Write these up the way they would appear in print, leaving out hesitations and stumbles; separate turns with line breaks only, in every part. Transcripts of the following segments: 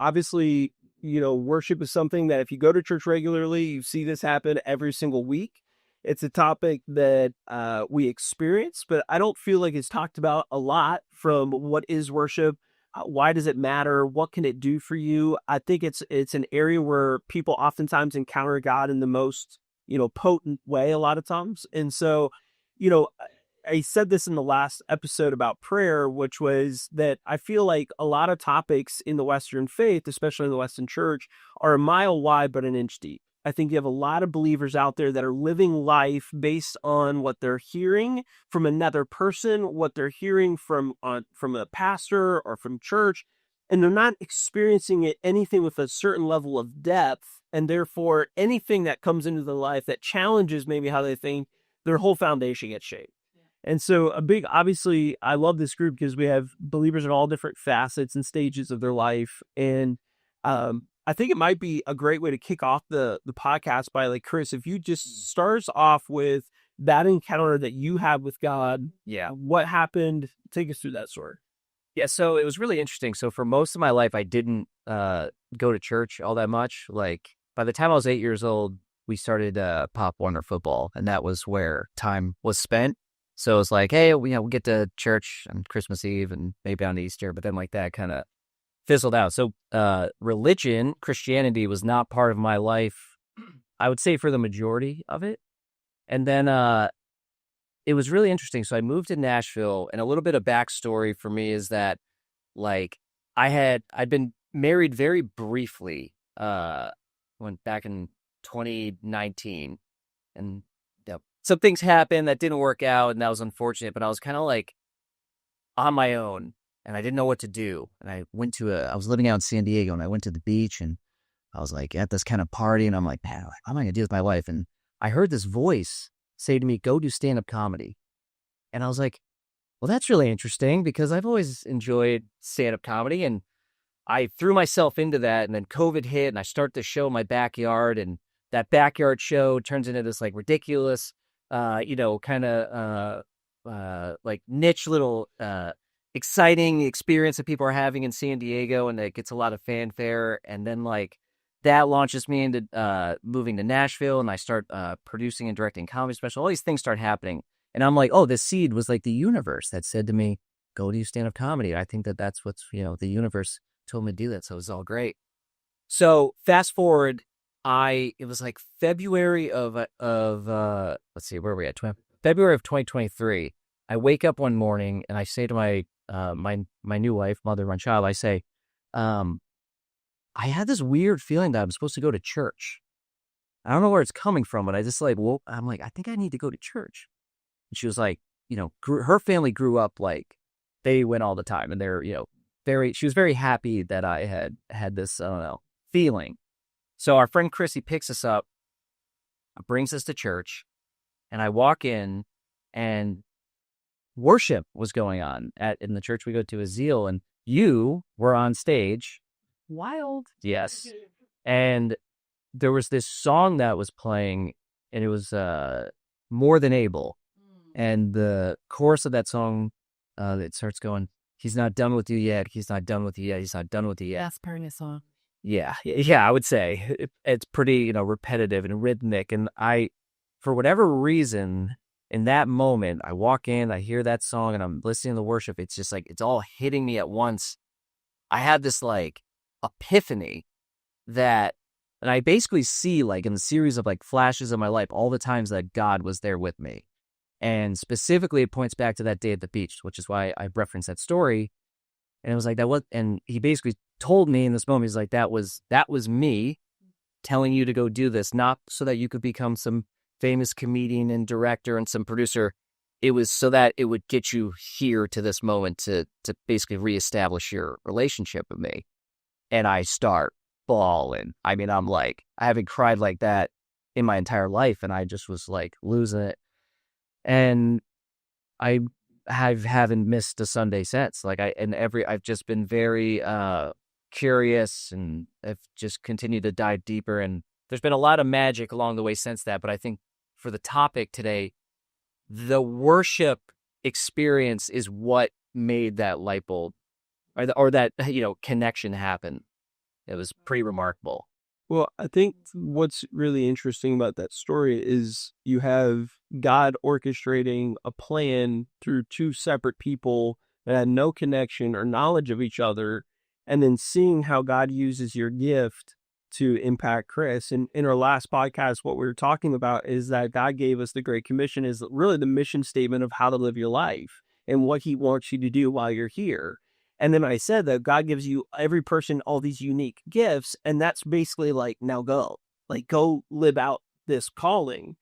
obviously, worship is something that if you go to church regularly, you see this happen every single week. It's a topic that we experience, but I don't feel like it's talked about a lot. From what is worship, why does it matter, what can it do for you? I think it's an area where people oftentimes encounter God in the most potent way a lot of times. And so, you know, I said this in the last episode about prayer, which was that I feel like a lot of topics in the Western faith, especially in the Western church, are a mile wide but an inch deep. I think you have a lot of believers out there that are living life based on what they're hearing from another person, what they're hearing from a pastor or from church, and they're not experiencing it anything with a certain level of depth, and therefore anything that comes into their life that challenges maybe how they think, their whole foundation gets shaped. And so obviously, I love this group because we have believers in all different facets and stages of their life. And I think it might be a great way to kick off the podcast by, like, Chris, if you just start us off with that encounter that you had with God.
Yeah.
What happened? Take us through that story.
Yeah, so it was really interesting. So for most of my life, I didn't go to church all that much. Like, by the time I was 8 years old, we started Pop Warner football, and that was where time was spent. So it was like, hey, we'll get to church on Christmas Eve and maybe on Easter, but then like that kind of fizzled out. So religion, Christianity was not part of my life, I would say, for the majority of it. And then it was really interesting. So I moved to Nashville, and a little bit of backstory for me is that, like, I'd been married very briefly, went back in 2019, and some things happened that didn't work out, and that was unfortunate, but I was kind of like on my own, and I didn't know what to do. And I was living out in San Diego, and I went to the beach, and I was like at this kind of party, and I'm like, man, what am I going to do with my life? And I heard this voice say to me, go do stand-up comedy. And I was like, well, that's really interesting, because I've always enjoyed stand-up comedy, and I threw myself into that, and then COVID hit, and I start the show in my backyard, and that backyard show turns into this like ridiculous, kind of like niche little exciting experience that people are having in San Diego, and it gets a lot of fanfare. And then like that launches me into moving to Nashville, and I start producing and directing comedy special. All these things start happening, and I'm like, oh, this seed was like the universe that said to me, go do stand-up comedy. I think that's what's, the universe told me to do that, so it was all great. So fast forward, it was like February of let's see, where are we at? February of 2023. I wake up one morning and I say to my my new wife, mother of my child, I say, I had this weird feeling that I'm supposed to go to church. I don't know where it's coming from, but I just I'm like, I think I need to go to church. And she was like, her family grew up like they went all the time, and they're, she was very happy that I had this, I don't know, feeling. So our friend Chrissy picks us up, brings us to church, and I walk in, and worship was going on in the church we go to, Zeal, and you were on stage.
Wild.
Yes. And there was this song that was playing, and it was More Than Able. And the chorus of that song, it starts going, he's not done with you yet, he's not done with you yet, he's not done with you yet.
That's part of the song.
Yeah, I would say it's pretty, repetitive and rhythmic. And for whatever reason, in that moment, I walk in, I hear that song, and I'm listening to the worship. It's just like, it's all hitting me at once. I had this like epiphany and I basically see, like, in the series of like flashes of my life, all the times that God was there with me. And specifically, it points back to that day at the beach, which is why I referenced that story. And it was like, and he basically told me in this moment, he's like, that was me telling you to go do this, not so that you could become some famous comedian and director and some producer. It was so that it would get you here to this moment to basically reestablish your relationship with me. And I start bawling. I mean, I'm like, I haven't cried like that in my entire life, and I just was like losing it. And I haven't missed a Sunday since. Like I've just been very curious, and I've just continued to dive deeper. And there's been a lot of magic along the way since that. But I think for the topic today, the worship experience is what made that light bulb or that connection happen. It was pretty remarkable.
Well, I think what's really interesting about that story is you have God orchestrating a plan through two separate people that had no connection or knowledge of each other, and then seeing how God uses your gift to impact Chris. And in our last podcast, what we were talking about is that God gave us the Great Commission, is really the mission statement of how to live your life and what he wants you to do while you're here. And then I said that God gives you, every person, all these unique gifts. And that's basically like, now go, like, go live out this calling.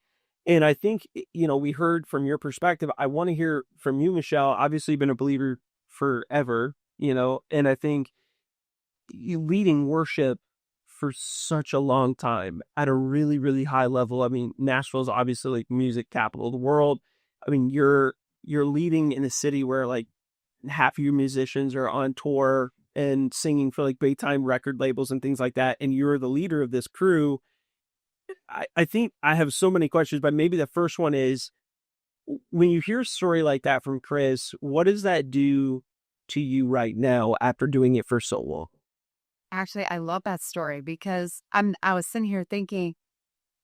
And I think, we heard from your perspective. I want to hear from you, Michelle. Obviously, you've been a believer forever, and I think you leading worship for such a long time at a really, really high level. I mean, Nashville's obviously like music capital of the world. I mean, you're leading in a city where like half of your musicians are on tour and singing for like big time record labels and things like that. And you're the leader of this crew. I think I have so many questions, but maybe the first one is, when you hear a story like that from Chris, what does that do to you right now after doing it for so long?
Actually, I love that story because I was sitting here thinking,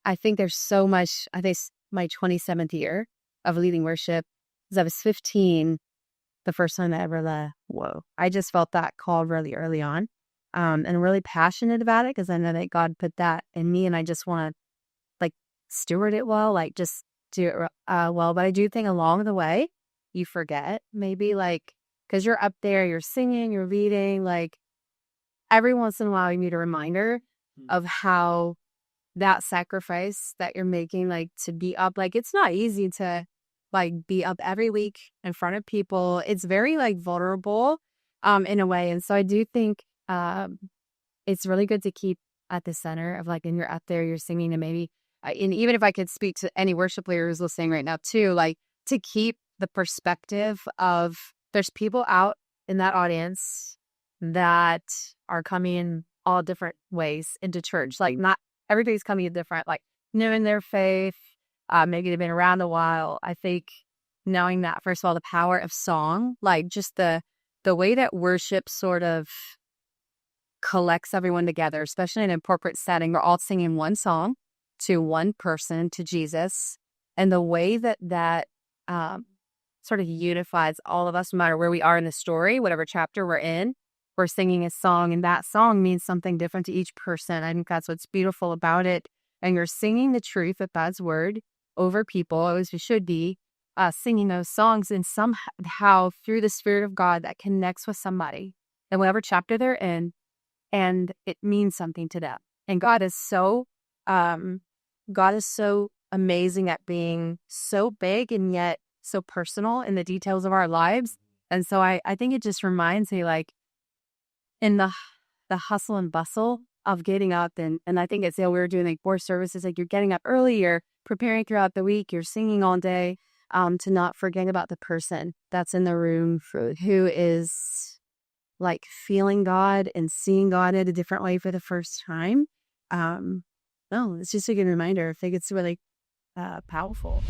I think there's so much. I think it's my 27th year of leading worship. Because I was 15 the first time I ever led. Whoa. I just felt that call really early on, and really passionate about it because I know that God put that in me, and I just want to like steward it well, like just do it well. But I do think along the way, you forget maybe like, because you're up there, you're singing, you're leading, like every once in a while you need a reminder of how that sacrifice that you're making, like to be up, like it's not easy to like be up every week in front of people. It's very like vulnerable in a way. And so I do think it's really good to keep at the center of like, and you're up there, you're singing, and maybe, and even if I could speak to any worship leader who's listening right now too, like to keep the perspective of there's people out in that audience that are coming in all different ways into church. Like not everybody's coming in different, like knowing their faith. Maybe they've been around a while. I think knowing that, first of all, the power of song, like just the way that worship sort of collects everyone together, especially in a corporate setting, we're all singing one song to one person, to Jesus. And the way that sort of unifies all of us, no matter where we are in the story, whatever chapter we're in, we're singing a song, and that song means something different to each person. I think that's what's beautiful about it. And you're singing the truth of God's word over people, as we should be, singing those songs, and somehow through the Spirit of God that connects with somebody in whatever chapter they're in, and it means something to them. And God is so amazing at being so big and yet so personal in the details of our lives. And so I think it just reminds me, like, in the hustle and bustle of getting up, and I think at Zeal we were doing like 4 services, like you're getting up early, you're preparing throughout the week, you're singing all day, to not forget about the person that's in the room who is like feeling God and seeing God in a different way for the first time. No, it's just a good reminder. I think it's really powerful.